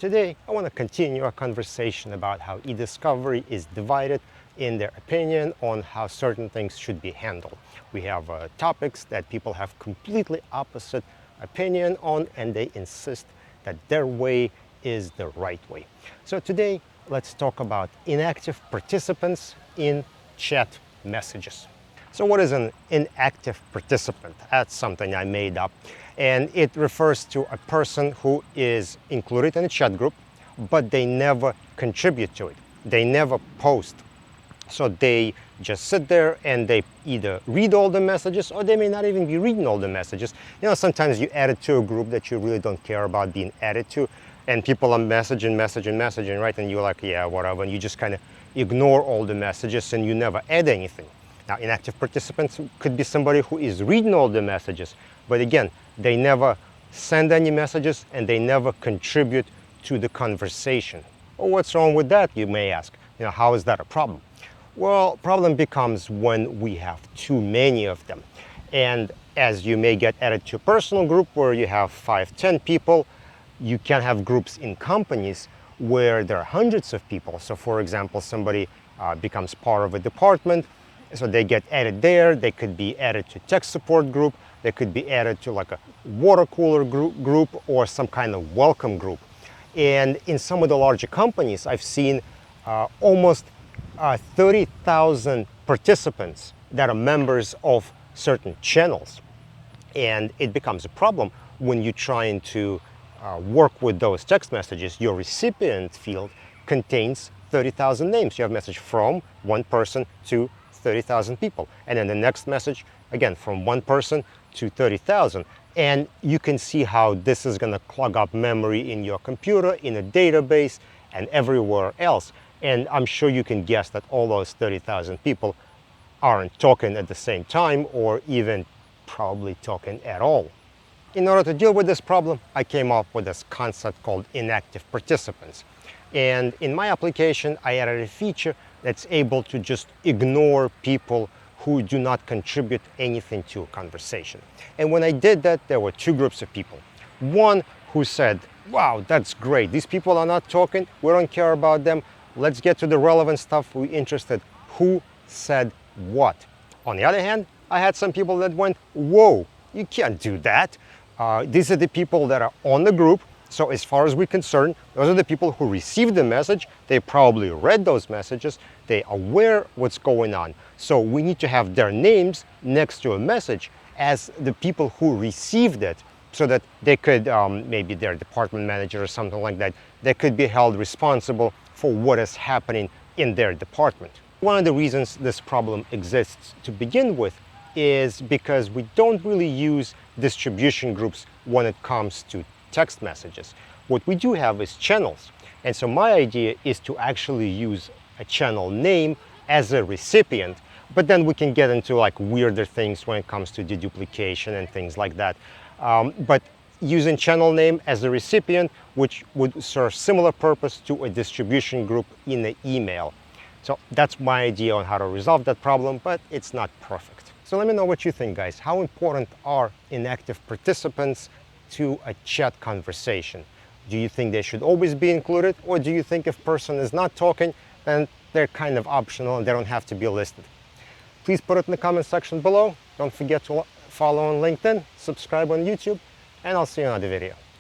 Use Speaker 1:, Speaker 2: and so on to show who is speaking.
Speaker 1: Today, I want to continue our conversation about how e-discovery is divided in their opinion on how certain things should be handled. We have topics that people have completely opposite opinion on, and they insist that their way is the right way. So today, let's talk about inactive participants in chat messages. So what is an inactive participant? That's something I made up. And it refers to a person who is included in a chat group, but they never contribute to it. They never post. So they just sit there and they either read all the messages, or they may not even be reading all the messages. You know, sometimes you add it to a group that you really don't care about being added to, and people are messaging, right? And you're like, yeah, whatever. And you just kind of ignore all the messages and you never add anything. Now, inactive participants could be somebody who is reading all the messages, but again, they never send any messages and they never contribute to the conversation. Well, what's wrong with that, you may ask? You know, how is that a problem? Well, problem becomes when we have too many of them. And as you may get added to a personal group where you have 5, 10 people, you can have groups in companies where there are hundreds of people. So for example, somebody becomes part of a department, so they get added there. They could be added to tech support group. They could be added to like a water cooler group or some kind of welcome group. And in some of the larger companies, I've seen almost 30,000 participants that are members of certain channels. And it becomes a problem when you're trying to work with those text messages. Your recipient field contains 30,000 names. You have a message from one person to 30,000 people. And then the next message, again, from one person to 30,000. And you can see how this is going to clog up memory in your computer, in a database, and everywhere else. And I'm sure you can guess that all those 30,000 people aren't talking at the same time, or even probably talking at all. In order to deal with this problem, I came up with this concept called inactive participants. And in my application, I added a feature that's able to just ignore people who do not contribute anything to a conversation. And when I did that, there were two groups of people. One who said, wow, that's great. These people are not talking. We don't care about them. Let's get to the relevant stuff. We're interested. Who said what? On the other hand, I had some people that went, whoa, you can't do that. These are the people that are on the group. So as far as we're concerned, those are the people who received the message. They probably read those messages. They are aware what's going on. So we need to have their names next to a message as the people who received it, so that they could, maybe their department manager or something like that, they could be held responsible for what is happening in their department. One of the reasons this problem exists to begin with is because we don't really use distribution groups when it comes to text messages. What we do have is channels. And so my idea is to actually use a channel name as a recipient, but then we can get into like weirder things when it comes to deduplication and things like that. But using channel name as a recipient, which would serve similar purpose to a distribution group in the email. So that's my idea on how to resolve that problem, but it's not perfect. So let me know what you think, guys. How important are inactive participants to a chat conversation? Do you think they should always be included, or do you think if person is not talking, then they're kind of optional and they don't have to be listed? Please put it in the comment section below. Don't forget to follow on LinkedIn, subscribe on YouTube, and I'll see you in another video.